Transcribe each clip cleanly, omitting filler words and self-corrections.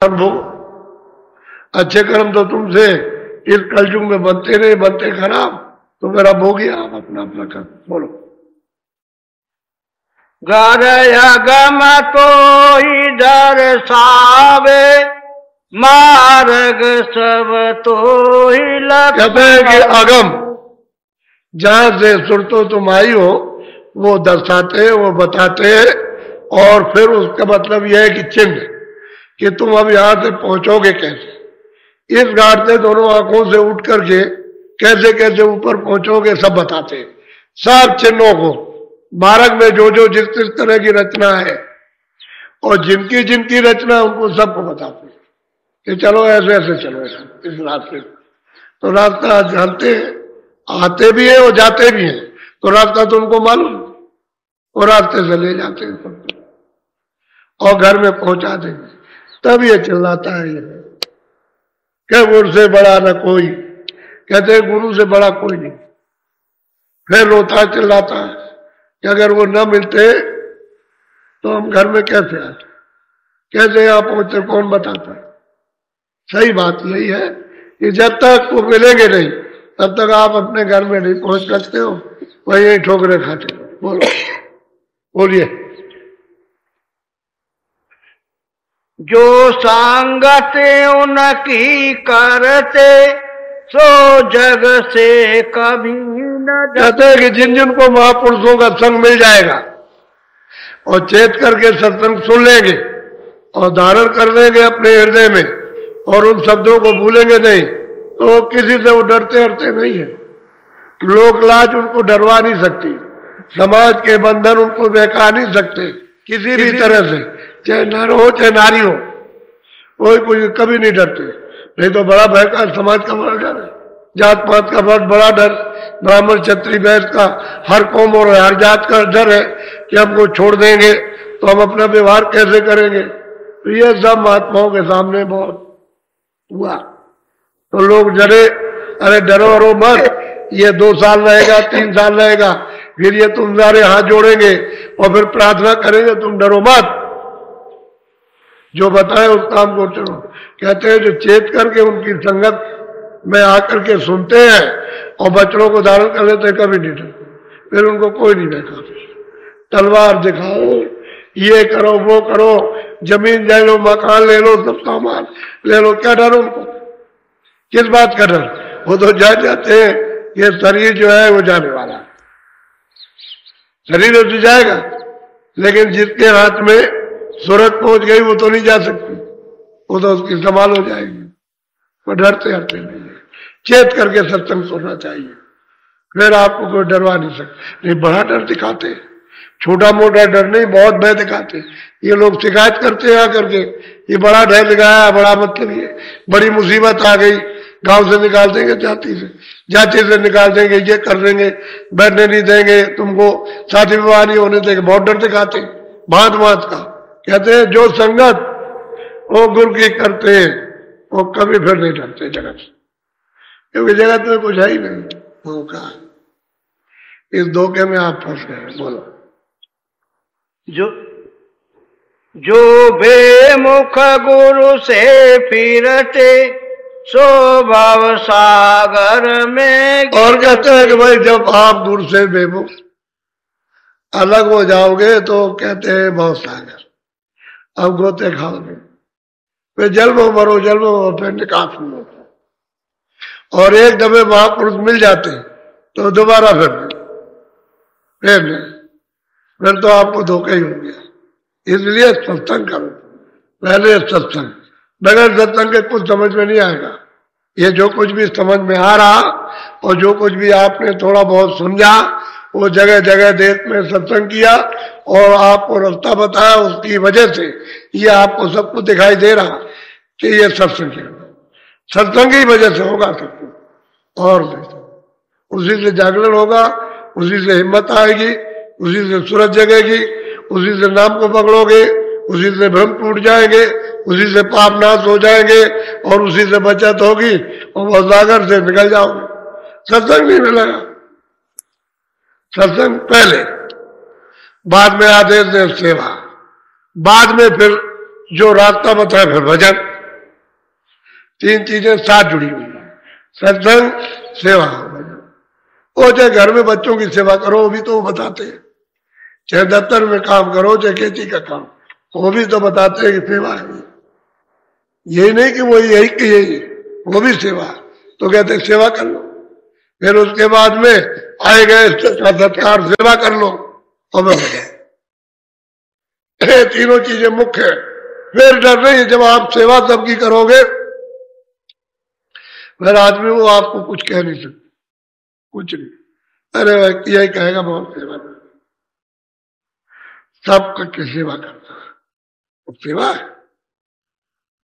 वो अच्छे कर्म तो तुमसे इस कलयुग में बनते रहे, बनते खराब, तो मेरा हो गया। आप अपना अपना कर्म बोलो। घर अगम तो इधर सावे, मार्ग सब तो ही लग। कहते हैं कि अगम जहां से सुरतो तुम आई हो वो दर्शाते, वो बताते, और फिर उसका मतलब यह है कि चिन्ह कि तुम अब यहां से पहुंचोगे कैसे। इस घाट से दोनों आंखों से उठ करके कैसे कैसे ऊपर पहुंचोगे सब बताते हैं, सब चिन्हों को। मार्ग में जो जो जिस जिस तरह की रचना है और जिनकी जिनकी रचना उनको सबको बताते हैं कि चलो ऐसे ऐसे चलो, ऐसे इस रास्ते। तो रास्ता जानते हैं, आते भी है और जाते भी हैं, तो रास्ता तो उनको मालूम, और रास्ते से ले जाते हैं सबको और घर में पहुंचा देंगे। तब ये चिल्लाता है ये क्या गुरु से बड़ा न कोई, कहते हैं गुरु से बड़ा कोई नहीं। फिर रोता चिल्लाता है कि अगर वो न मिलते तो हम घर में कैसे आते, कैसे यहाँ पहुंचते, कौन बताता है। सही बात यही है कि जब तक वो मिलेंगे नहीं तब तक आप अपने घर में नहीं पहुंच सकते हो, वही यही ठोकरे खाते हो। बोलो, बोलिए। जो संगत उनकी करते, सो जग से कभी न। कहते हैं कि जिन जिनको महापुरुषों का संग मिल जाएगा और चेत करके सत्संग सुन लेंगे और धारण कर लेंगे अपने हृदय में और उन शब्दों को भूलेंगे नहीं, तो किसी से वो डरते हरते नहीं है। लोक लाज उनको डरवा नहीं सकती, समाज के बंधन उनको बहका नहीं सकते किसी भी तरह से, चाहे नर हो चाहे नारी हो, कोई कभी नहीं डरते। नहीं तो बड़ा भय का समाज का बड़ा डर है, जात पात का बहुत बड़ा डर, ब्राह्मण क्षत्रिय वैश्य का, हर कौम और हर जात का डर है कि हमको छोड़ देंगे तो हम अपना व्यवहार कैसे करेंगे। तो ये सब महात्माओं के सामने बहुत हुआ। तो लोग डरे, अरे डरो वरो मत, ये 2 साल रहेगा 3 साल रहेगा, फिर ये तुम सारे हाथ जोड़ेंगे और फिर प्रार्थना करेंगे, तुम डरो मत, जो बताए उस काम को चलो। कहते हैं जो चेत करके उनकी संगत में आकर के सुनते हैं और बच्चों को धारण कर लेते हैं, कभी नहीं डरते, फिर उनको कोई नहीं देखा। तलवार दिखाओ, ये करो वो करो, जमीन ले लो, मकान ले लो, सब सामान ले लो, क्या डर उनको, किस बात का डर। वो तो जाते हैं ये शरीर जो है वो जाने वाला है, शरीर तो जाएगा, लेकिन जिसके हाथ में सूरत पहुंच गई वो तो नहीं जा सकती, वो तो उसकी संभाल हो जाएगी। वो डरते हरते नहीं है, चेत करके सत्संग सुनना चाहिए, फिर आपको कोई डरवा नहीं सकता। नहीं बड़ा डर दिखाते, छोटा मोटा डर नहीं, बहुत भय दिखाते। ये लोग शिकायत करते हैं आकर के, ये बड़ा भय दिखाया, बड़ा मतलब ये बड़ी मुसीबत आ गई, गांव से निकाल देंगे, जाति से निकाल देंगे, ये कर देंगे, बैठने नहीं देंगे, तुमको शादी विवाह नहीं होने देंगे, बहुत डर दिखाते भांत भांत का। कहते हैं जो संगत वो गुरु की करते हैं वो कभी फिर नहीं डरते जगत से, क्योंकि जगत में कुछ है ही नहीं। धोखा, इस धोखे में आप फंस गए। बोलो। जो बेमुख गुरु से फिरते, सो भव सागर में। और कहते हैं कि भाई जब आप गुरु से बेमुख अलग हो जाओगे तो कहते हैं भव सागर, अब गोते खाओगे, फिर जन्म मरो जन्म मरो, फिर निकास नहीं होता। और एक दफे महापुरुष मिल जाते तो दोबारा फिर नहीं, फिर तो आपको धोखा ही हो गया। इसलिए सत्संग करो, पहले सत्संग, बगैर सत्संग के कुछ समझ में नहीं आएगा। ये जो कुछ भी समझ में आ रहा और जो कुछ भी आपने थोड़ा बहुत समझा, वो जगह जगह देश में सत्संग किया और आपको रास्ता बताया, उसकी वजह से ये आपको सब कुछ दिखाई दे रहा कि ये सत्संग है, सत्संग की वजह से होगा सब कुछ। और उसी से जागरण होगा, उसी से हिम्मत आएगी, उसी से सूरज जगेगी, उसी से नाम को पकड़ोगे, उसी से भ्रम टूट जाएंगे, उसी से पाप नाश हो जाएंगे और उसी से बचत होगी और वह सागर से निकल जाओगे। सत्संग नहीं मिलेगा, सत्संग पहले, बाद में आदेश दे सेवा, बाद में फिर जो रास्ता बताए फिर भजन। तीन चीजें साथ जुड़ी हुई है, सत्संग, सेवा, भजन। वो चाहे घर में बच्चों की सेवा करो, वो भी तो वो बताते हैं, चाहे दफ्तर में काम करो, चाहे खेती का काम, वो भी तो बताते हैं कि सेवा है। यही नहीं कि वो यही कि यही, वो भी सेवा, तो कहते हैं सेवा कर लो। फिर उसके बाद में आए गए सत्कार, सेवा कर लो और मैं तीनों चीजें मुख्य है। फिर डर नहीं, जब आप सेवा सबकी करोगे फिर आदमी वो आपको कुछ कह नहीं सकते, कुछ नहीं। अरे यही कहेगा बहुत सेवा कर, सबकी सेवा करता है, सेवा है।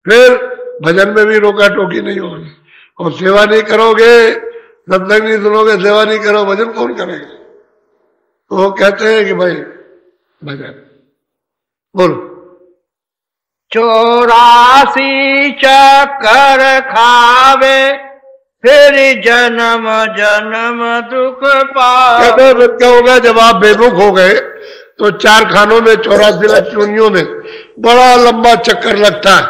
फिर भजन में भी रोका टोकी नहीं होगी, और सेवा नहीं करोगे, सत्संग नहीं सुनोगे, सेवा नहीं करो, भजन कौन करेगा? तो वो कहते हैं कि भाई भजन बोलो। 84 चक्कर खावे, फिर जन्म जन्म दुख पावे। कहते क्या होगा जब आप बेमुख हो गए तो 4 खानों में 84 लाख योनियों में बड़ा लंबा चक्कर लगता है।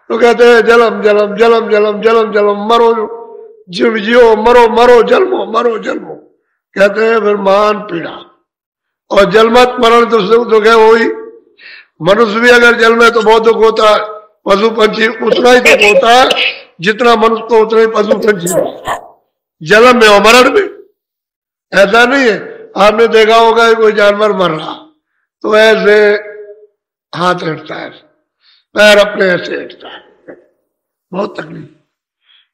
तो कहते हैं जलम जलम जलम जलम जलम जलम, मरो जीव जियो, मरो मरो जन्मो, मरो जन्मो। कहते हैं फिर महान पीड़ा, और जलमत मरण तो सुख दुख है वही। मनुष्य भी अगर जन्मे तो बहुत दुख होता है, पशु पंछी उतना ही दुख होता है जितना मनुष्य को उतना ही पशु पंछी, जन्म में और मरण में। ऐसा नहीं है, आपने देखा होगा कोई जानवर मर रहा तो ऐसे हाथ हटता है, पैर अपने ऐसे हटता है, बहुत तकलीफ।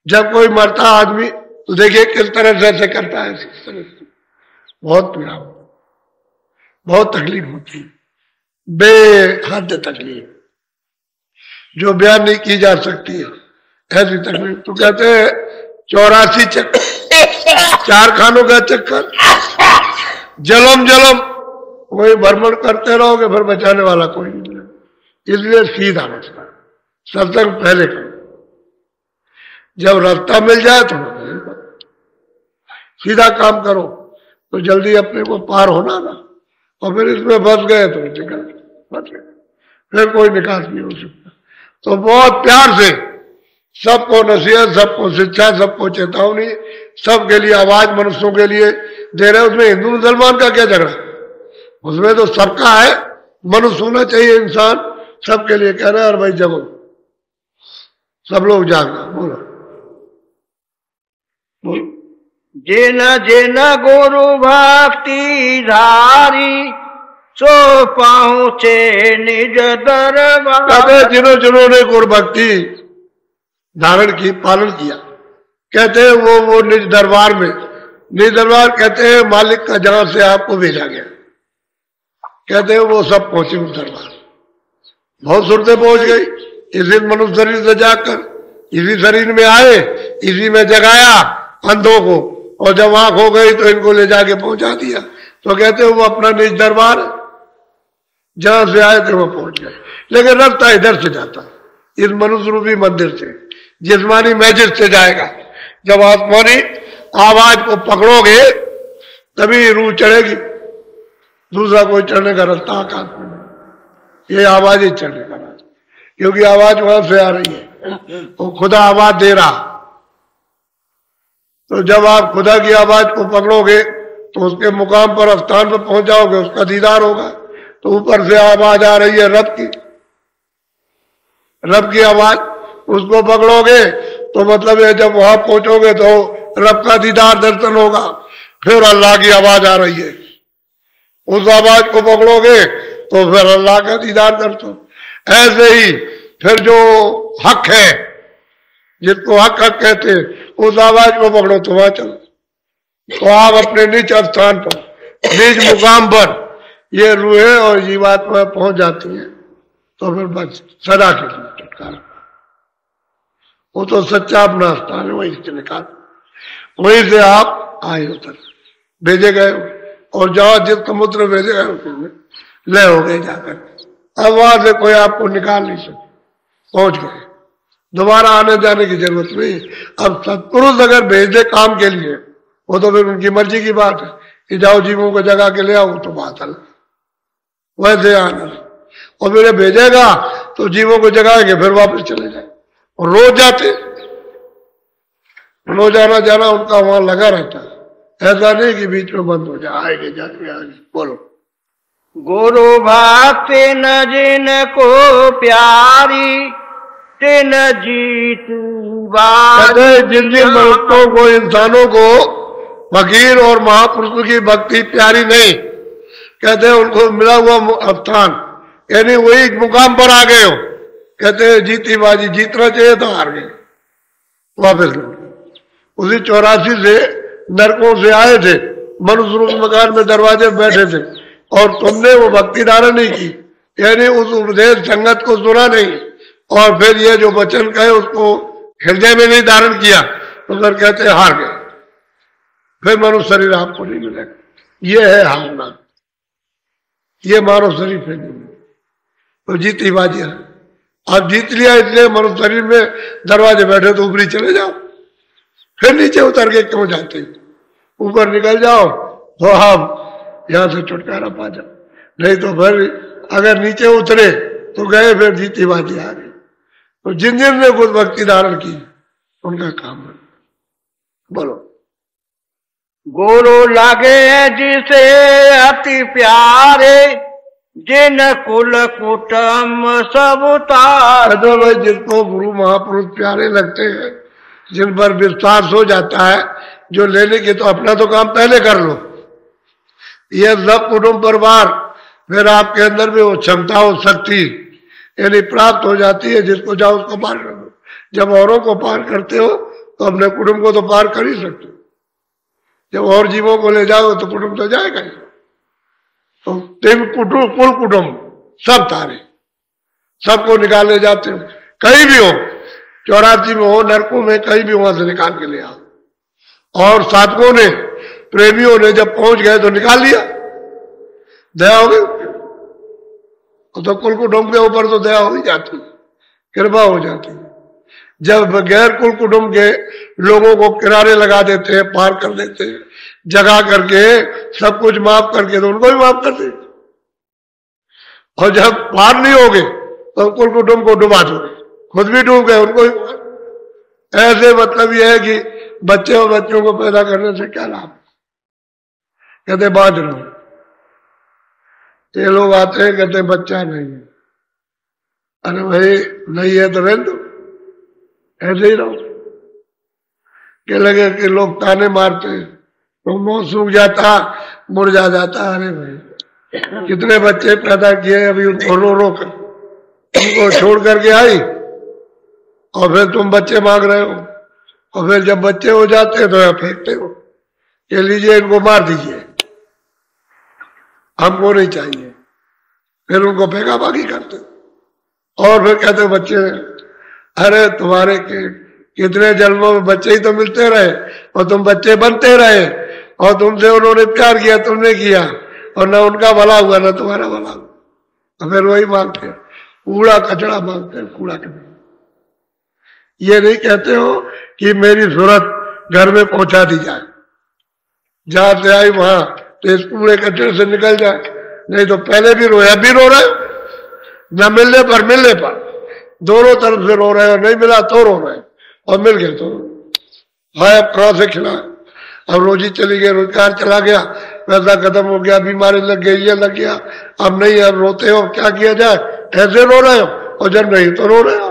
जब कोई मरता आदमी तो देखिए किस तरह से ऐसे करता है, इस तरह से बहुत पीड़ा होती, बहुत तकलीफ होती है, बेहद तकलीफ जो बयान नहीं की जा सकती है, ऐसी तकलीफ। तो कहते हैं 84 चक्कर, 4 खानों का चक्कर, जलम जलम, वही भ्रमण करते रहोगे, फिर बचाने वाला कोई नहीं मिलेगा। इसलिए सीधा रास्ता, सत्संग पहले करो, जब रास्ता मिल जाए तो सीधा काम करो, तो जल्दी अपने को पार होना ना। और फिर इसमें फंस गए तो फंस गए, फिर कोई निकास नहीं हो सकता। तो बहुत प्यार से सबको नसीहत, सबको शिक्षा, सबको चेतावनी, सबके लिए आवाज मनुष्यों के लिए दे रहे। उसमें हिंदू मुसलमान का क्या झगड़ा, उसमें तो सबका है, मनुष्य होना चाहिए इंसान, सबके लिए कह रहा है। और भाई जगो, सब लोग जागना, बोलो बोलो। जिन जिन गुरु भक्ति धारी, सो पहुँचे निज दरबार। जिन्होंने गुरु भक्ति धारण की, पालन किया, कहते हैं वो निज दरबार में, निज दरबार कहते हैं मालिक का जहां से आपको भेजा गया, कहते हैं वो सब पहुंचे उस दरबार। बहुत सुरतें पहुंच गई, इसी मनुष्य शरीर से जाकर इसी शरीर में आए, इसी में जगाया अंधों को, और जब आंख हो गई तो इनको ले जाके पहुंचा दिया। तो कहते हैं वो अपना निज दरबार, जहां से आए थे वो पहुंच गए। लेकिन रास्ता इधर से जाता, इस मनुष्य रूपी मंदिर से, जिस्मानी मैजिक से जाएगा। जब आत्मानी आवाज को पकड़ोगे तभी रूह चढ़ेगी, दूसरा कोई चढ़ने का रास्ता आकाश में, ये आवाज ही चढ़ने का रास्ता, क्योंकि आवाज वहां से आ रही है, वो खुदा आवाज दे रहा। तो जब आप खुदा की आवाज को पकड़ोगे तो उसके मुकाम पर, स्थान पर पहुंच जाओगे, उसका दीदार होगा। तो ऊपर से आवाज आ रही है रब की आवाज, उसको पकड़ोगे तो मतलब है जब वहां पहुंचोगे तो रब का दीदार दर्शन होगा। फिर अल्लाह की आवाज आ रही है, उस आवाज को पकड़ोगे तो फिर अल्लाह का दीदार दर्शन। ऐसे ही फिर जो हक है, जिसको हक हक कहते हैं, उस आवाज को पकड़ो तो वहां चलो, तो आप अपने निज स्थान पर, निज मुकाम पर ये रूहें और जीवात्मा पहुंच जाती हैं। तो फिर बस सदा के लिए छुटकारा, वो तो सच्चा अपना स्थान है, वही से निकाल, वहीं से आप आए उतर भेजे गए, और जहां जिस समुद्र भेजे गए उसमें ले हो गए जाकर। अब वहां से कोई आपको निकाल नहीं सकता, पहुंच गए, दोबारा आने जाने की जरूरत नहीं। अब सत्पुरुष अगर भेज दे काम के लिए, वो तो फिर उनकी मर्जी की बात है कि जाओ जीवों को जगा के ले आओ, तो बात अलग, वैसे आना। और मेरे भेजेगा तो जीवों को जगाएंगे, फिर वापस चले जाए। और रोज जाते, रोजाना जाना उनका वहां लगा रहता है, ऐसा नहीं कि बीच में बंद हो जाए, आएंगे जाएंगे आगे। बोलो। गुरु भक्ति न जिन को प्यारी तिन जीतू जिन जिन मनुष्यों को, इंसानों को फकीर और महापुरुषों की भक्ति प्यारी नहीं, कहते हैं उनको मिला हुआ स्थान, यानी वही मुकाम पर आ गए हो, कहते हैं जीती बाजी, जीतना चाहिए तो हार गए, वापस उसी 84 से नरकों से आए थे, मनुष्य रूप मकान में दरवाजे बैठे थे, और तुमने वो भक्ति धारण नहीं की, यानी उस उपदेश संगत को सुना नहीं, और फिर ये जो वचन कहे उसको हृदय में नहीं धारण किया, तो फिर कहते हार गए, फिर मनुष्य शरीर आपको नहीं मिलेगा। ये है हारना, ये मानव शरीर फिर नहीं मिलेगा। तो जीती बाजी है, आप जीत लिया इसलिए मनुष्य शरीर में दरवाजे बैठे तो ऊपरी चले जाओ, फिर नीचे उतर के क्यों जाते, ऊपर निकल जाओ तो हम यहां से छुटकारा पा जाओ, नहीं तो फिर अगर नीचे उतरे तो गए, फिर जीती बाजी आ गई। तो जिन जिन ने खुद भक्ति धारण की उनका काम है। बोलो। गुरु लगे जिसे अति प्यारे जिन कुल कुटुंब सब उतार। तो भाई जिनको गुरु महापुरुष प्यारे लगते हैं, जिन पर विश्वास हो जाता है, जो लेने के तो अपना तो काम पहले कर लो, ये सब कुटुंब परिवार फिर आपके अंदर भी वो क्षमता हो, शक्ति यानी प्राप्त हो जाती है, जिसको जाओ उसको पार कर दो। जब औरों को पार करते हो तो अपने कुटुंब को तो पार कर ही सकते हो, जब और जीवों को ले जाओ तो कुटुंब तो जाएगा ही। तो तीन कुटुंब, कुल कुटुंब सब तारे, सबको निकाले जाते हो, कहीं भी हो, 84 में हो, नरकों में, कहीं भी वहां से निकाल के ले आओ। और साधकों ने, प्रेमियों ने जब पहुंच गए तो निकाल लिया, दया हो गई, तो कुल कुटुंब के ऊपर तो दया हो ही जाती, कृपा हो जाती। जब गैर कुल कुटुंब के लोगों को किनारे लगा देते हैं, पार कर देते हैं, जगा करके सब कुछ माफ करके, तो उनको भी माफ कर देते, और जब पार नहीं होगे तो कुल कुटुंब को डुबा दोगे, खुद भी डूब गए, उनको भी। ऐसे मतलब यह है कि बच्चे और बच्चों को पैदा करने से क्या लाभ, कहते बांध रहो। ये लोग आते हैं कहते बच्चा नहीं है, अरे भाई नहीं है तो रहने दो, ऐसे ही रहो। क्या लगे कि लोग ताने मारते हैं, तो मुंह सूख जाता, मुरझा जाता, अरे भाई कितने बच्चे पैदा किए, अभी उनको रो रो कर उनको छोड़ करके आई, और फिर तुम बच्चे मांग रहे हो, और फिर जब बच्चे हो जाते हैं तो फेंकते हो, ये लीजिए इनको मार दीजिए, हमको नहीं चाहिए, फिर उनको फेंका बागी करते, और फिर कहते बच्चे, अरे तुम्हारे कितने जन्मों में बच्चे ही तो मिलते रहे, और तुम बच्चे बनते रहे, और तुमसे उन्होंने प्यार किया, तुमने किया, और न उनका भला हुआ न तुम्हारा भला हुआ, और फिर वही मांगते हैं, कूड़ा कचड़ा मांगते हैं, कूड़ा कचड़ा। ये नहीं कहते हो कि मेरी सूरत घर में पहुंचा दी जाए, जहां से आई वहां तो इस कूड़े कचरे से निकल जाए, नहीं तो पहले भी रोया, भी रो रहे, न मिलने पर मिलने पर दोनों तरफ से रो रहे हो, नहीं मिला तो रो रहे, और मिल गए तो हाय अब कहां से खिला, अब रोजी चली गई, रोजगार चला गया, पैसा खत्म हो गया, बीमारी लग गई, ये लग गया, अब नहीं, अब रोते हो, क्या किया जाए, ऐसे रो रहे हो, और जब नहीं तो रो रहे हो,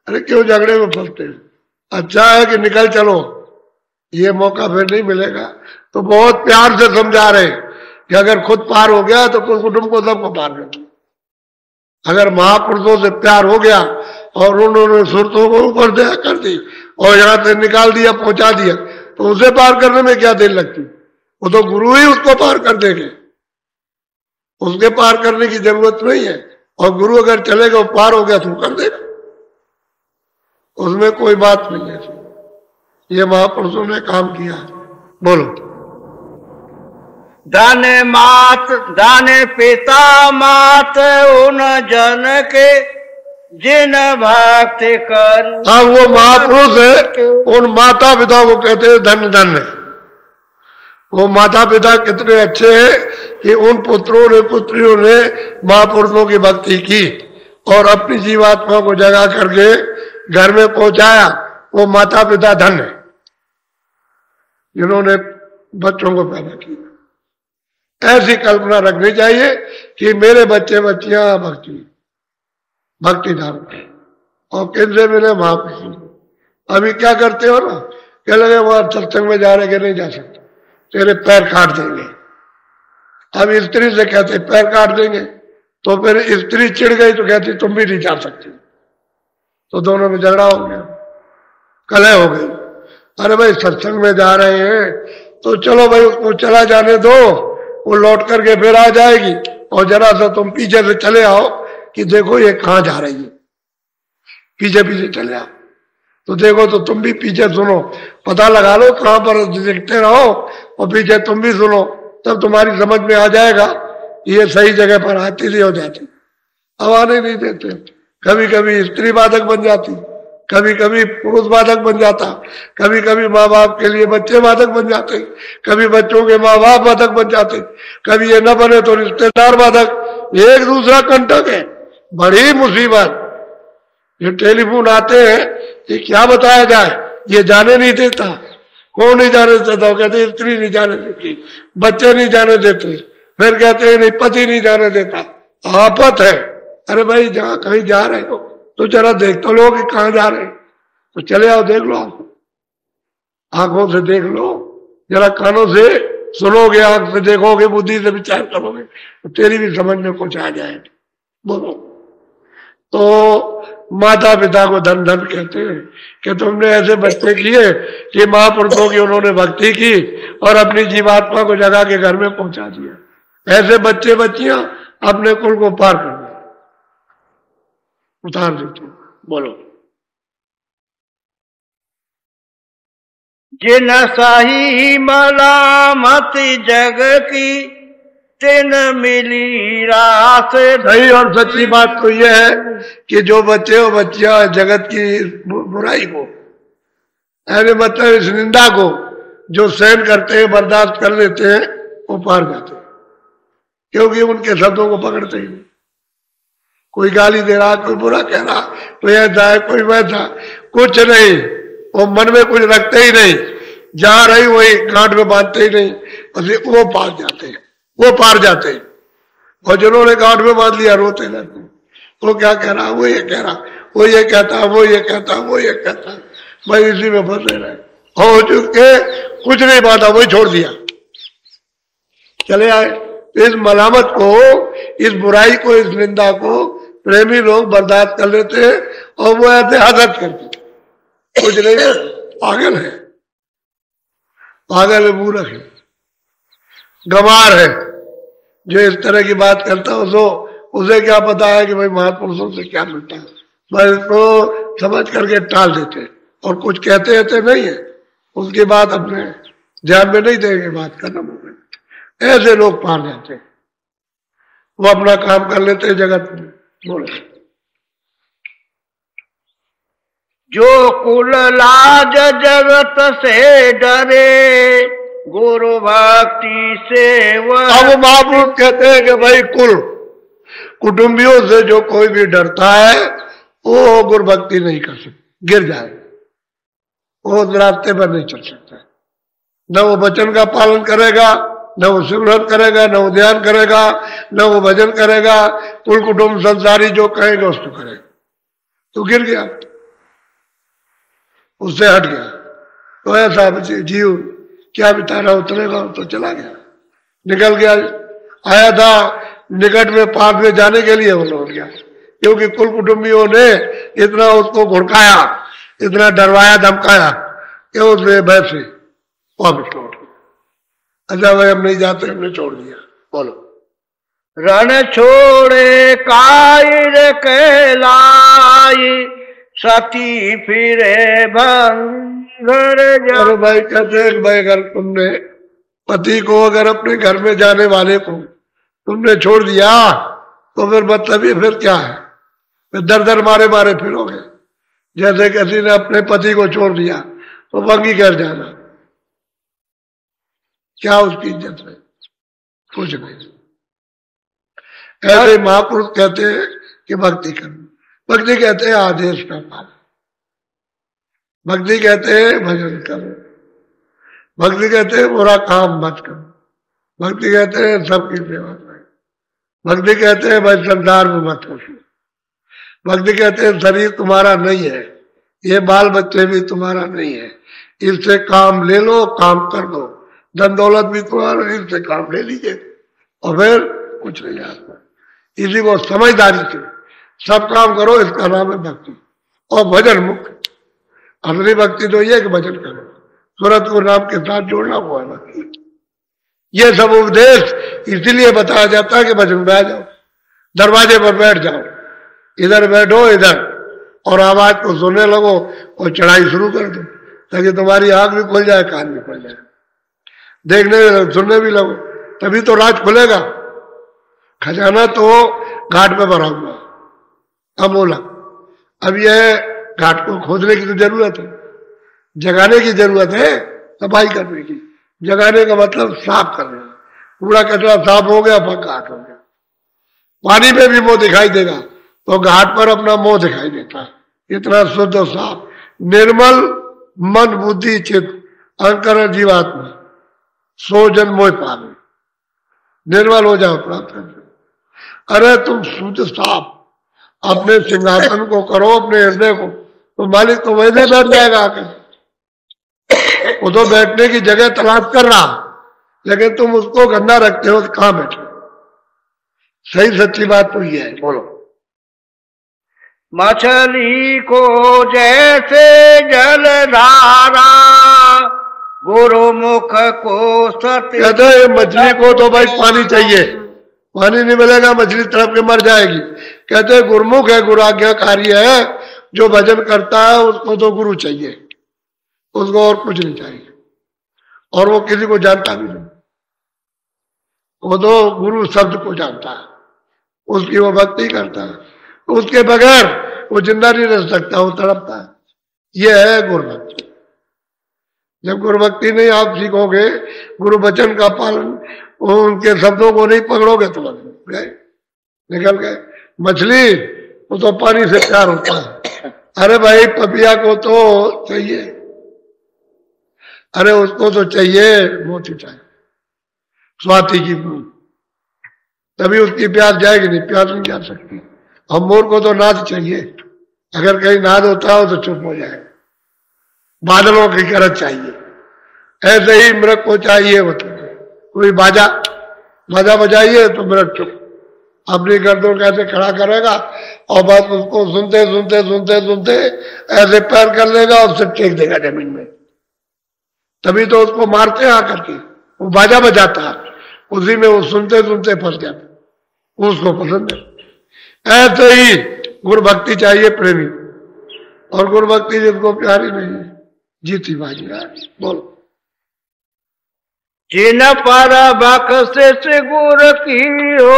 अरे क्यों झगड़े में फंसते हो। अच्छा है कि निकल चलो, ये मौका फिर नहीं मिलेगा। तो बहुत प्यार से समझा रहे कि अगर खुद पार हो गया तो कुल कुटुंब को सबको पार कर दिया। अगर महापुरुषों से प्यार हो गया और उन्होंने सुरतों को ऊपर दया कर दी और यहां से निकाल दिया, पहुंचा दिया, तो उसे पार करने में क्या देर लगती, वो तो गुरु ही उसको पार कर देंगे, उसके पार करने की जरूरत नहीं है। और गुरु अगर चलेगा, वो पार हो गया तो कर देगा, उसमें कोई बात नहीं है। ये महापुरुषों ने काम किया। बोलो। धन पिता मात उन जन के जिन भक्ति कर। हाँ, वो महापुरुष है, उन माता पिता को कहते हैं धन धन। वो माता पिता कितने अच्छे हैं कि उन पुत्रों ने पुत्रियों ने महापुरुषों की भक्ति की, और अपनी जीवात्मा को जगा करके घर में पहुंचाया, वो माता पिता धन्य है जिन्होंने बच्चों को पैदा किया। ऐसी कल्पना रखनी चाहिए कि मेरे बच्चे बच्चियां भक्ति धारण और किनसे मिले, महापुरुषों। अभी क्या करते हो ना, क्या लगे वहां सत्संग में जा रहे कि नहीं जा सकते, तेरे पैर काट देंगे। अब स्त्री से कहते पैर काट देंगे, तो फिर स्त्री चिढ़ गई तो कहती तुम भी नहीं जा सकती, तो दोनों में झगड़ा हो गया, कलह हो गई। अरे भाई सत्संग में जा रहे हैं तो चलो भाई उसको चला जाने दो, वो लौट करके फिर आ जाएगी, और जरा सा तुम पीछे से चले आओ कि देखो ये कहाँ जा रही है, पीछे पीछे चले आओ तो देखो, तो तुम भी पीछे सुनो, पता लगा लो कहां पर, देखते रहो और पीछे तुम भी सुनो, तब तुम्हारी समझ में आ जाएगा ये सही जगह पर आती नहीं हो जाती। अब आने नहीं देते, कभी कभी स्त्री बाधक बन जाती, कभी कभी पुरुष बाधक बन जाता, कभी कभी माँ बाप के लिए बच्चे बाधक बन जाते, कभी बच्चों के माँ बाप बाधक बन जाते, कभी ये न बने तो रिश्तेदार बाधक, एक दूसरा कंटक है, बड़ी मुसीबत। ये टेलीफोन आते हैं, ये क्या बताया जाए, ये जाने नहीं देता, कौन नहीं जाने देता, कहते स्त्री नहीं जाने देती, बच्चे नहीं जाने देते, फिर कहते हैं नहीं पति नहीं जाने देता, आफत है। अरे भाई जहाँ कहीं जा रहे हो तो जरा देख तो लो कि कहाँ जा रहे हैं, तो चले आओ देख लो, आंखों से देख लो, जरा कानों से सुनोगे, आंख से देखोगे, बुद्धि से विचार करोगे तो तेरी भी समझ में कुछ आ जाएगा। बोलो। तो माता पिता को धन धन कहते हैं कि तुमने ऐसे बच्चे किए कि महापुरुषों की उन्होंने भक्ति की और अपनी जीवात्मा को जगा के घर में पहुंचा दिया। ऐसे बच्चे बच्चियां अपने कुल को पार कर दिया, उतार देते। बोलो। जिन सही मलामत जग की तिन मिली रास। सही और सच्ची बात तो यह है कि जो बच्चे और बच्चियां जगत की बुराई को, ऐसे मतलब इस निंदा को जो सहन करते हैं, बर्दाश्त कर लेते हैं, वो पार जाते हैं, क्योंकि उनके शब्दों को पकड़ते ही नहीं। कोई गाली दे रहा, कोई बुरा कह रहा, कोई ऐसा है, कोई वैसा, कुछ नहीं, वो मन में कुछ रखते ही नहीं, जहां रही वही गांठ में बांधते ही नहीं, वो पार जाते हैं, वो पार जाते हैं। और जिन्होंने गांठ में बांध लिया रोते रहते, वो क्या कह रहा, वो ये कह रहा, वो ये कहता, वो ये कहता, वो ये कहता, भाई इसी में फंसे रहे, हो चुके कुछ नहीं बांधा, वही छोड़ दिया, चले आए। इस मलामत को, इस बुराई को, इस निंदा को प्रेमी लोग बर्दाश्त कर लेते हैं और वो ऐसे हसरत करते, कुछ नहीं, पागल है, पागल है, मूर्ख है, गंवार है, जो इस तरह की बात करता है तो उसे क्या पता है कि भाई महापुरुषों से क्या मिलता है, बस तो समझ करके टाल देते और कुछ कहते रहते नहीं है, उसकी बात अपने ध्यान में नहीं देंगे, बात करना बोले। ऐसे लोग पार जाते हैं, वो अपना काम कर लेते हैं जगत में। बोले। जो कुल लाज जगत से डरे गुरु भक्ति से वह। अब महापुरुष कहते हैं कि भाई कुल कुटुंबियों से जो कोई भी डरता है वो गुरु भक्ति नहीं कर सकता, गिर जाए, वो रास्ते पर नहीं चल सकता, न वो वचन का पालन करेगा, न वो सिमरन करेगा, न वो ध्यान करेगा, न वो भजन करेगा, कुल कुटुंब संसारी जो कहेगा उसको करेगा, तो गिर गया, उससे हट गया। तो ऐसा जीव क्या बिताना, उतरेगा तो चला गया, निकल गया, आया था निकट में पार में जाने के लिए वो लौट गया, क्योंकि कुल कुटुंबियों ने इतना उसको घुड़काया, इतना डरवाया धमकाया कि उसने वैसे वापस लौट गया। अच्छा भाई हम नहीं जाते, हमने छोड़ दिया। बोलो। रण छोड़े कायर कहलाई सती फिरे भंगर। अरे भाई कहते हैं भाई अगर तुमने पति को, अगर अपने घर में जाने वाले को तुमने छोड़ दिया तो फिर मतलब ये फिर क्या है, फिर दर दर मारे मारे फिरोगे। जैसे किसी ने अपने पति को छोड़ दिया तो वंगी कर जाना, क्या उसकी इज्जत है, कुछ नहीं। ऐसे महापुरुष कहते हैं कि भक्ति करो। भक्ति कहते हैं आदेश का पालन, भक्ति कहते हैं भजन करो, भक्ति कहते हैं बुरा काम मत करो, भक्ति कहते हैं सबकी सेवा करो, भक्ति कहते हैं भाई संसार में मत हो, भक्ति कहते हैं शरीर तुम्हारा नहीं है, ये बाल बच्चे भी तुम्हारा नहीं है, इससे काम ले लो, काम कर दो, धन दौलत भी तुम्हारा, इससे काम ले लीजिए और फिर कुछ नहीं आता। इसी को समझदारी से सब काम करो, इसका नाम है भक्ति। और भजन मुख्य असली भक्ति तो ये कि भजन करो, सूरत को नाम के साथ जोड़ना हुआ है भक्ति। ये सब उपदेश इसीलिए बताया जाता है कि भजन में आ जाओ, दरवाजे पर बैठ जाओ, इधर बैठो इधर, और आवाज को सुनने लगो और चढ़ाई शुरू कर दो, ताकि तुम्हारी आंख भी खुल जाए, कान भी खुल जाए, देखने सुनने भी लगो, तभी तो राज खुलेगा। खजाना तो घाट पे भरा हुआ, अमोला। अब यह घाट को खोदने की तो जरूरत है, जगाने की जरूरत है, सफाई करने की। जगाने का मतलब साफ करना, कूड़ा कचरा साफ हो गया, घाट हो गया। पानी में भी मुंह दिखाई देगा तो घाट पर अपना मुंह दिखाई देता है, इतना शुद्ध और साफ, निर्मल मन बुद्धि चित्त अंकर जीवात्मा सो जन मोह पावे, निर्मल हो जाओ प्राप्त कर। अरे तुम शुद्ध साफ अपने सिंहासन को करो, अपने हृदय को, तो मालिक तो वैसे बैठ जाएगा आकर। वो तो बैठने की जगह तलाश कर रहा, लेकिन तुम उसको गंदा रखते हो, तो कहां बैठे। सही सच्ची बात तो ये है। बोलो। मछली को जैसे जलधारा गुरुमुख को सत्य। कहते हैं मछली को तो भाई पानी चाहिए, पानी नहीं मिलेगा मछली तड़प के मर जाएगी। कहते हैं गुरुमुख है, गुरु आज्ञाकारी है, जो भजन करता है उसको तो गुरु चाहिए, उसको और कुछ नहीं चाहिए, और वो किसी को जानता भी नहीं, वो तो गुरु शब्द को जानता है, उसकी वो भक्ति करता है, उसके बगैर वो जिंदा नहीं रह सकता, वो तड़पता है। ये है गुरु भक्ति। जब गुरु भक्ति नहीं आप सीखोगे, गुरु वचन का पालन, उनके शब्दों को नहीं पकड़ोगे तो गए, निकल गए। मछली वो तो पानी से प्यार होता है। अरे भाई पपिया को तो चाहिए, अरे उसको तो चाहिए मोती चाहिए, स्वाति की बूंद, तभी उसकी प्यास जाएगी, नहीं प्यास नहीं जा सकती। हम मोर को तो नाद चाहिए, अगर कहीं नाद होता हो तो चुप हो जाए, बादलों की करत चाहिए। ऐसे ही मृग को चाहिए, मतलब कोई बाजा बजाइए तो मृग चुप, अपनी गर्दन कैसे खड़ा करेगा और बस उसको सुनते सुनते सुनते सुनते ऐसे पैर कर लेगा और सिर टेक देगा जमीन में, तभी तो उसको मारते हैं आकर के। वो बाजा बजाता है, उसी में वो सुनते सुनते फंस जाता, उसको पसंद है। ऐसे ही गुरु भक्ति चाहिए प्रेमी, और गुरु भक्ति जिसको प्यारी नहीं है जीती बाजी। बोलो। जिन पर बख्शिश गुरु की हो,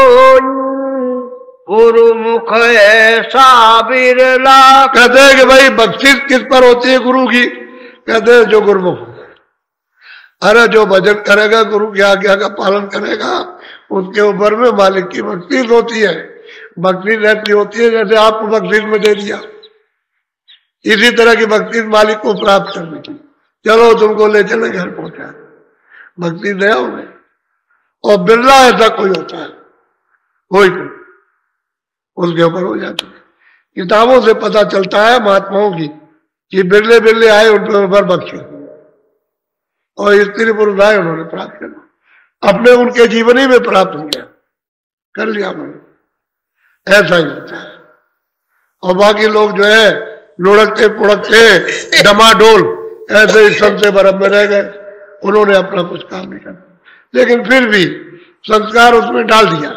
गुरु मुख ऐसा बिरला। कहते हैं कि भाई बख्शिश किस पर होती है गुरु की? कहते हैं जो गुरुमुख। अरे जो भजन करेगा, गुरु की आज्ञा का पालन करेगा, उसके ऊपर में मालिक की बख्शिश होती है। बख्शिश ऐसी होती है जैसे आपको बख्शिश में दे दिया, इसी तरह की बख्शिश मालिक को प्राप्त करने की। चलो तुमको ले चले घर पहुंचा, बख्शिश दया उन्हें। और बिरला ऐसा कोई होता है, कोई उसके ऊपर हो जाता है। किताबों से पता चलता है महात्माओं की कि बिरले बिरले आए, उनके ऊपर बख्शे, और स्त्री पुरुष आए उन्होंने प्राप्त किया, अपने उनके जीवनी में प्राप्त हो गया, कर लिया उन्होंने। ऐसा ही होता है। और बाकी लोग जो है लुढ़कते पुढ़कते डमाडोल ऐसे ही सबसे बरफ में रह गए, उन्होंने अपना कुछ काम नहीं करना, लेकिन फिर भी संस्कार उसमें डाल दिया,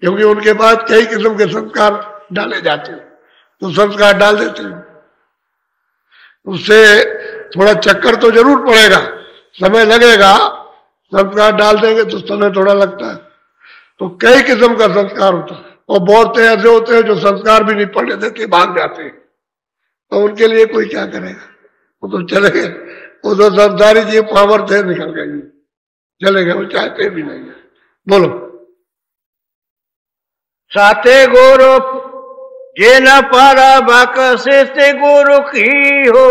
क्योंकि उनके पास कई किस्म के संस्कार डाले जाते हैं, तो संस्कार डाल देते हैं। उससे थोड़ा चक्कर तो जरूर पड़ेगा, समय लगेगा, संस्कार डाल देंगे तो समय थोड़ा लगता है। तो कई किस्म का संस्कार होता है, और बहुत ऐसे होते हैं जो संस्कार भी नहीं पढ़ने देते, भाग जाते हैं, तो उनके लिए कोई क्या करेगा? वो तो चले गए, वो तो संसारी जी पावर थे, निकल गए, चले गए, वो चाहते भी नहीं है। बोलो। साते गुरु जिन पर बख्शिश गुरु की हो,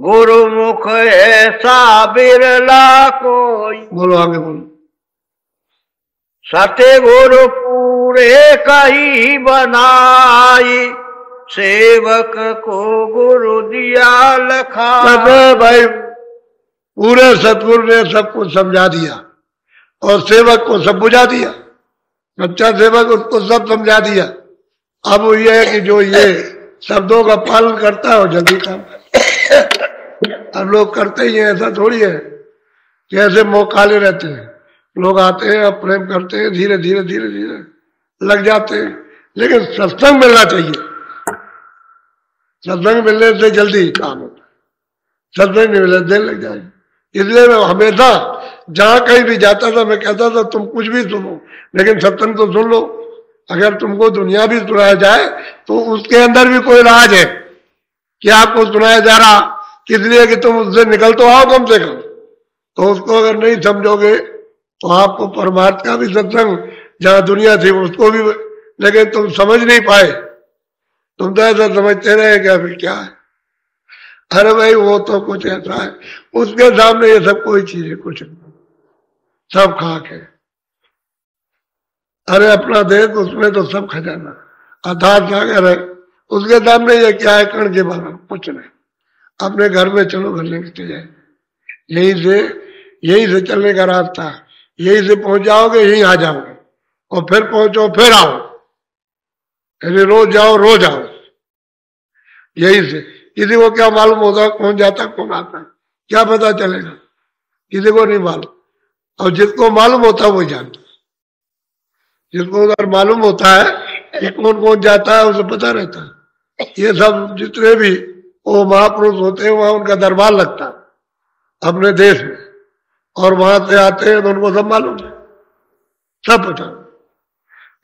गुरु मुख ऐसा बिरला कोई। बोलो आगे बोलो। सत्य गुरु पूरे कही बनाई, सेवक को गुरु दिया लखा। भाई पूरे सतगुरु ने सबको समझा दिया और सेवक को सब बुझा दिया। सच्चा सेवक उसको सब समझा दिया। अब वो ये है कि जो ये शब्दों का पालन करता है और जल्दी काम करता। अब लोग करते ही हैं, ऐसा थोड़ी है कि ऐसे मोकाले रहते हैं। लोग आते हैं और प्रेम करते हैं, धीरे धीरे धीरे धीरे लग जाते हैं। लेकिन सत्संग मिलना चाहिए। सत्संग मिलने से जल्दी काम होता है। सत्संग नहीं मिलने देर लग जाएगी। इसलिए मैं हमेशा जहां कहीं भी जाता था मैं कहता था तुम कुछ भी सुनो लेकिन सत्संग तो सुन लो। अगर तुमको दुनिया भी सुनाया जाए तो उसके अंदर भी कोई राज है कि आपको सुनाया जा रहा, इसलिए कि तुम उससे निकल तो आओ कम से कम। तो उसको अगर नहीं समझोगे तो आपको परमार्थ का भी सत्संग जहां दुनिया थी उसको भी, लेकिन तुम समझ नहीं पाए। तुम तो ऐसा समझते रहे क्या फिर क्या है। अरे भाई वो तो कुछ ऐसा है, उसके सामने ये सब कोई चीज है कुछ नहीं, सब खाक है। अरे अपना देख उसमें तो सब खजाना अर्थात सागर है, उसके सामने ये क्या है कण के बारे में कुछ नहीं। अपने घर में चलो घर लेके जाए, यहीं से चलने का रास्ता, यहीं से पहुंच जाओगे यहीं आ जाओगे और फिर पहुंचो फिर आओ। यदि रोज जाओ रोज आओ यहीं से। किसी को क्या मालूम होगा कौन जाता कौन आता है, क्या पता चलेगा, किसी को नहीं मालूम। और जिसको मालूम होता है वही जानता है। जिसको उधर मालूम होता है कि कौन कौन जाता है उसे पता रहता है। ये सब जितने भी वो महापुरुष होते हैं वहां उनका दरबार लगता है अपने देश में, और वहां से आते हैं तो उनको सब मालूम है, सब पता।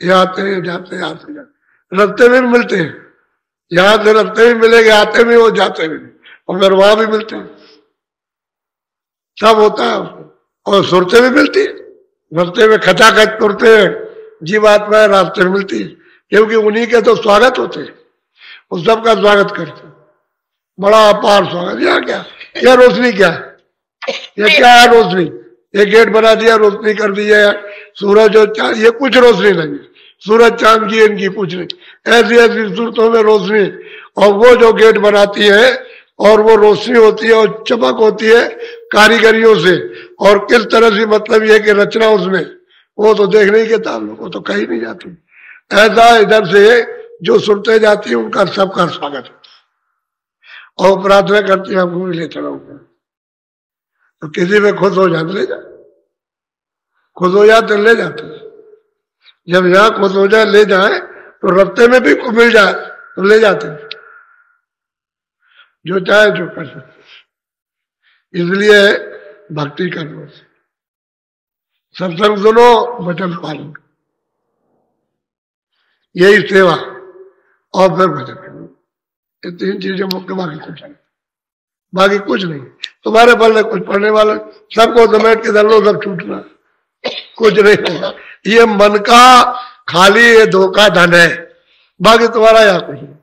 ये आते हैं जाते हैं आते जाते रास्ते में भी मिलते हैं, यहाँ से रास्ते में मिलेंगे आते में वो जाते में, और फिर वहां भी मिलते हैं, सब होता है उसको। और सुरते भी मिलती है, रास्ते में खचाखच तुरते हैं जीवात्मा रास्ते में मिलती है, क्योंकि उन्हीं के तो स्वागत होते हैं, वो सबका स्वागत करते हैं, बड़ा अपार स्वागत। यहाँ क्या यह रोशनी क्या है, ये क्या है रोशनी, ये गेट बना दिया रोशनी कर दी है, सूरज और चांद ये कुछ रोशनी नहीं है, सूरज चांद की इनकी कुछ नहीं, ऐसी ऐसी सूरतों में रोशनी। और वो जो गेट बनाती है और वो रोशनी होती है और चमक होती है कारीगरियों से, और किस तरह से मतलब ये कि रचना उसमें, वो तो देखने के ताल्लुक वो तो कहीं नहीं जाती। ऐसा इधर से जो सुनते जाती है उनका सबका स्वागत होता है और प्रार्थना करती है हमको ले चलो। तो किसी में खुश हो जाते ले जाए, खुश हो जाते ले जाते। जब यहाँ खुश हो जाए ले जाए तो रास्ते में भी मिल जाए तो ले जाते, जो चाहे जो कर सकते। इसलिए भक्ति करो, सत्संग सुनो, वचन पालन, यही सेवा और फिर भजन करो। ये तीन चीजें मुख्य, बाकी कुछ नहीं, बाकी कुछ नहीं। तुम्हारे बल कुछ पढ़ने वाला सबको समेट के धर लो, सब छूटना कुछ नहीं होगा। ये मन का खाली ये धोखा धन है, बाकी तुम्हारा यहाँ कुछ नहीं।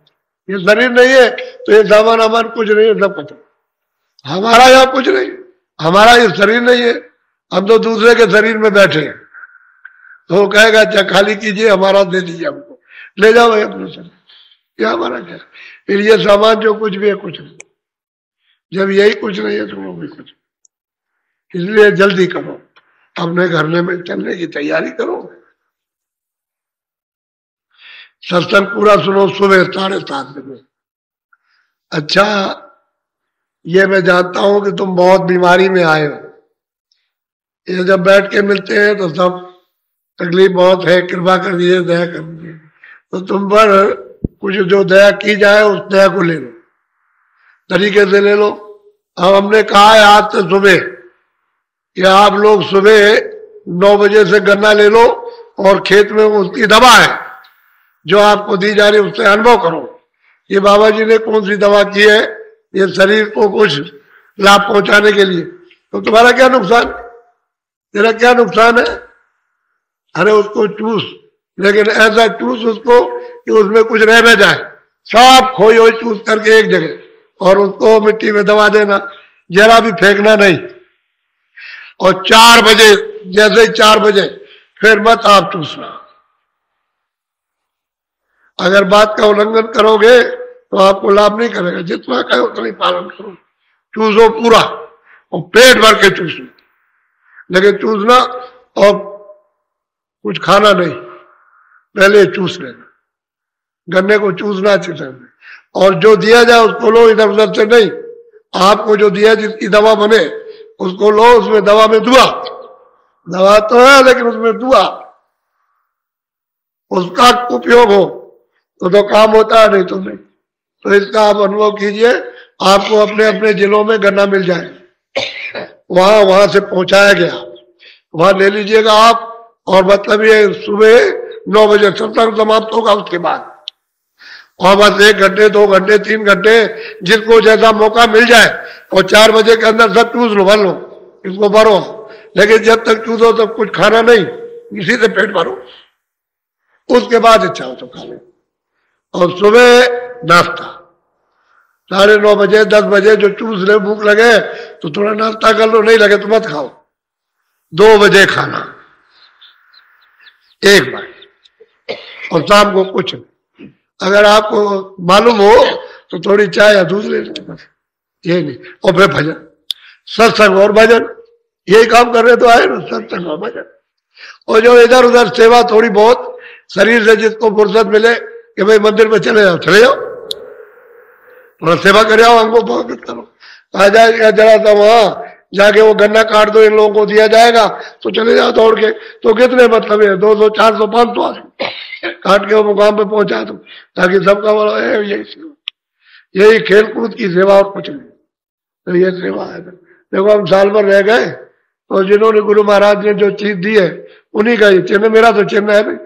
ये शरीर नहीं है तो ये सामान हमारा कुछ नहीं है, सब कुछ हमारा यहाँ कुछ नहीं। हमारा ये शरीर नहीं है, हम तो दूसरे के शरीर में बैठे हैं। तो वो कहेगा अच्छा खाली कीजिए, हमारा दे दीजिए, हमको ले जाओ भाई अपने शरीर, ये हमारा क्या। फिर ये सामान जो कुछ भी है कुछ नहीं, जब यही कुछ नहीं है तो वो भी कुछ। इसलिए जल्दी करो, अपने घर में चलने की तैयारी करो। सत्संग पूरा सुनो सुबह 7:30 बजे। अच्छा ये मैं जानता हूं कि तुम बहुत बीमारी में आए हो, ये जब बैठ के मिलते हैं तो सब तकलीफ बहुत है, कृपा कर दीजिए, दया कर दीजिए। तो तुम पर कुछ जो दया की जाए उस दया को ले लो, तरीके से ले लो। अब हमने कहा है आज से सुबह कि आप लोग सुबह 9 बजे से गन्ना ले लो और खेत में उसकी दवा है जो आपको दी जा रही है उससे अनुभव करो। ये बाबा जी ने कौन सी दवा की है, ये शरीर को कुछ लाभ पहुंचाने के लिए। तो तुम्हारा क्या नुकसान, तेरा क्या नुकसान है। अरे उसको चूस, लेकिन ऐसा चूस उसको कि उसमें कुछ रह न जाए, सब खोई हुई चूस करके एक जगह और उसको मिट्टी में दबा देना, जरा भी फेंकना नहीं। और 4 बजे, जैसे ही 4 बजे फिर मत आप चूसना। अगर बात का उल्लंघन करोगे तो आपको लाभ नहीं करेगा। जितना कहे उतना ही पालन करो, चूसो पूरा और पेट भर के चूसो, लेकिन चूसना और कुछ खाना नहीं, पहले चूस लेना। गन्ने को चूसना अच्छी तरह, और जो दिया जाए उसको लो, इधर उधर से नहीं। आपको जो दिया जिसकी दवा बने उसको लो, उसमें दवा में दुआ, दवा तो है लेकिन उसमें दुआ, उसका उपयोग हो तो काम होता है, नहीं तो नहीं। तो इसका आप अनुभव कीजिए, आपको अपने अपने जिलों में गन्ना मिल जाए, वहां से पहुंचाया गया, वहां ले लीजिएगा आप। और मतलब ये सुबह 9 बजे सत्संग समाप्त होगा, उसके बाद और बस 1 घंटे 2 घंटे 3 घंटे जिसको जैसा मौका मिल जाए, और 4 बजे के अंदर सब चूस लो, भर लो, इसको भरो। लेकिन जब तक चूसो तब कुछ खाना नहीं, इसी से पेट भरो, उसके बाद इच्छा हो तो खा लो। और सुबह नाश्ता 9:30 बजे 10 बजे जो चूस ले, भूख लगे तो थोड़ा नाश्ता कर लो, नहीं लगे तो मत खाओ। 2 बजे खाना एक बार, और शाम को कुछ नहीं। अगर आपको मालूम हो तो थोड़ी चाय या दूध ले लो, बस, ये नहीं। और फिर भजन, सत्संग और भजन, यही काम कर रहे तो आए ना, सत्संग और भजन। और जो इधर उधर सेवा थोड़ी बहुत शरीर से जिसको फुर्सत मिले कि भाई मंदिर में चले जाओ, चले जाओ, थोड़ा सेवा कर आओ, हमको बहुत करो। आ जाएगा जरा सा वहां जाके वो गन्ना काट दो, इन लोगों को दिया जाएगा, तो चले जाओ दौड़ के। तो कितने मतलब है, 200 400 500 आदमी काट के वो मुकाम पे पहुंचा दो, ताकि सबका बोला यही खेलकूद की सेवा और कुछ नहीं। तो ये सेवा है। देखो हम साल भर रह गए, तो जिन्होंने गुरु महाराज ने जो चीज दी है उन्हीं का ही चिन्ह, मेरा तो चिन्ह है नहीं।